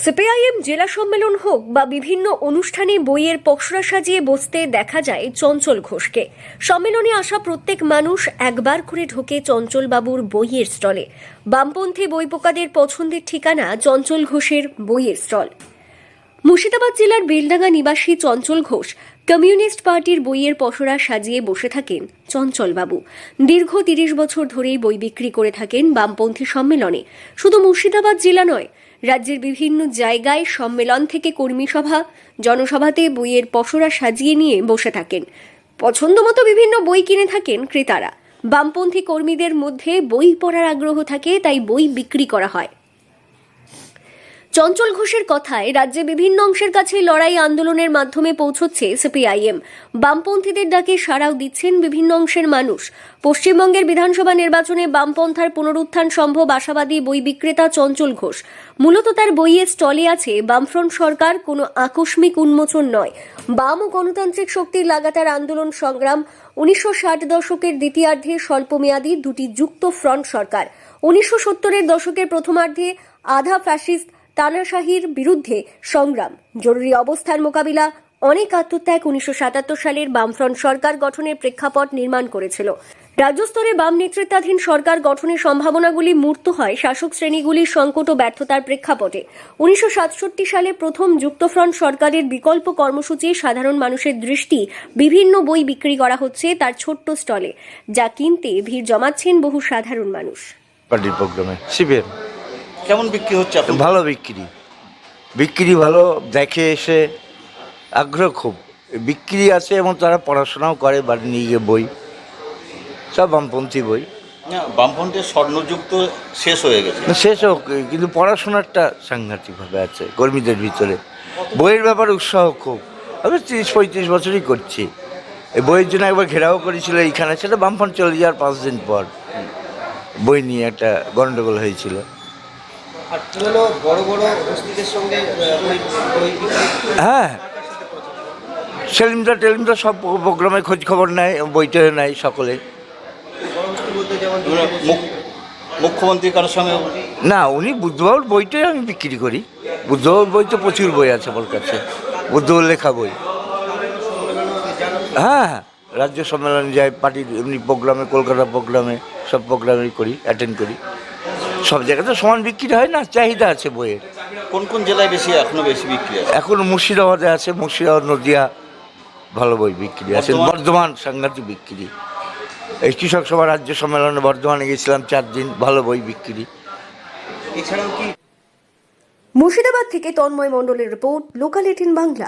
CPIM জেলা সম্মেলন হোক বা বিভিন্ন অনুষ্ঠানে বইয়ের পসরা সাজিয়ে বসতে দেখা যায় চঞ্চল ঘোষকে। সম্মেলনে আসা প্রত্যেক মানুষ একবার করে ঢোকে চঞ্চলবাবুর বইয়ের স্টলে। বামপন্থী বইপোকাদের পছন্দের ঠিকানা চঞ্চল ঘোষের বইয়ের স্টল। মুর্শিদাবাদ জেলার বেলডাঙ্গা নিবাসী চঞ্চল ঘোষ কমিউনিস্ট পার্টির বইয়ের পসরা সাজিয়ে বসে থাকেন চঞ্চলবাবু। দীর্ঘ ৩০ বছর ধরেই বই বিক্রি করে থাকেন বামপন্থী সম্মেলনে। শুধু মুর্শিদাবাদ জেলা নয়, রাজ্যের বিভিন্ন জায়গায় সম্মেলন থেকে কর্মী সভা, জনসভাতে বইয়ের পসরা সাজিয়ে নিয়ে বসে থাকেন। পছন্দমতো বিভিন্ন বই কিনে থাকেন ক্রেতারা। বামপন্থী কর্মীদের মধ্যে বই পড়ার আগ্রহ থাকে, তাই বই বিক্রি করা হয়। চঞ্চল ঘোষের কথায় রাজ্যে বিভিন্ন অংশের কাছে লড়াই আন্দোলনের মাধ্যমে পৌঁছচ্ছে সিপিআইএম। বামপন্থীদের ডাকে সাড়াও দিচ্ছেন বিভিন্ন অংশের মানুষ। পশ্চিমবঙ্গের বিধানসভা নির্বাচনে বামপন্থার পুনরুত্থান সম্ভব আশাবাদী বই বিক্রেতা চঞ্চল ঘোষ। মূলত তার বইয়ের স্টলে আছে বামফ্রন্ট সরকার কোনো আকস্মিক উন্মোচন নয়, বাম ও গণতান্ত্রিক শক্তির লাগাতার আন্দোলন সংগ্রাম, 1960 দশকের দ্বিতীয়ার্ধে স্বল্পমেয়াদী দুটি যুক্ত ফ্রন্ট সরকার, 1970-এর দশকের প্রথমার্ধে আধা ফ্যাসিস্ট তানাশাহির বিরুদ্ধে সংগ্রাম, জরুরি অবস্থার মোকাবিলা, অনেক আত্মত্যাগ 1977 সালের বামফ্রন্ট সরকার গঠনের প্রেক্ষাপট নির্মাণ করেছিল। রাজ্যস্তরে বাম নেতৃত্বাধীন সরকার গঠনের সম্ভাবনাগুলি মূর্ত হয় শাসক শ্রেণীগুলির সংকট ও ব্যর্থতার প্রেক্ষাপটে। 1967 সালে প্রথম যুক্তফ্রন্ট সরকারের বিকল্প কর্মসূচি সাধারণ মানুষের দৃষ্টি বিভিন্ন বই বিক্রি করা হচ্ছে তার ছোট্ট স্টলে, যা কিনতে ভিড় জমাচ্ছেন বহু সাধারণ মানুষ। পার্টির প্রোগ্রামে শিবির কেমন বিক্রি হচ্ছে এখন? ভালো বিক্রি ভালো, দেখে এসে আগ্রহ খুব বিক্রি আছে এবং তারা পড়াশোনাও করে, বাড়ি নিয়ে গিয়ে বই, সব বামপন্থী বই। বামফ্রন্টের স্বর্ণযুগ তো শেষ হয়ে গেছে, শেষ হোক, কিন্তু পড়াশোনাটা সাংঘাতিকভাবে আছে কর্মীদের ভিতরে। বইয়ের ব্যাপারে উৎসাহ খুব। আমি 30-35 বছরই করছি। এই বইয়ের জন্য একবার ঘেরাও করেছিল এইখানে, সেটা বামফ্রন্ট চলে যাওয়ার 5 দিন পর বই নিয়ে একটা গন্ডগোল হয়েছিল। আর কি হলো, বড় বড় হস্তিদের সঙ্গে হ্যাঁ, টেলিমরা সব প্রোগ্রামে খোঁজ খবর নেয়, বইটা নেয় সকলে। মুখ্যমন্ত্রী কারোর সঙ্গে না, উনি বুদ্ধবাবুর বইটাই আমি বিক্রি করি। বুদ্ধবাবুর বই তো প্রচুর বই আছে আমার কাছে, বুদ্ধবাবুর লেখা বই। হ্যাঁ, রাজ্য সম্মেলনে যাই, পার্টির এমনি প্রোগ্রামে, কলকাতা প্রোগ্রামে, সব প্রোগ্রামেই করি, অ্যাটেন্ড করি। সব জায়গাতে সমান বিক্রি হয় না, চাহিদা আছে বইয়ের। কোন কোন জেলায় এখনো বেশি বিক্রি আছে? এখন মুর্শিদাবাদে আছে, মুর্শিদাবাদ, নদিয়া ভালো বই বিক্রি আছে। বর্ধমান সাংঘাতিক বিক্রি। এই কৃষক সভা রাজ্য সম্মেলনে বর্ধমানে গেছিলাম 4 দিন, ভালো বই বিক্রি। এছাড়াও কি? মুর্শিদাবাদ থেকে তন্ময় মণ্ডলের রিপোর্ট, লোকাল 18 বাংলা।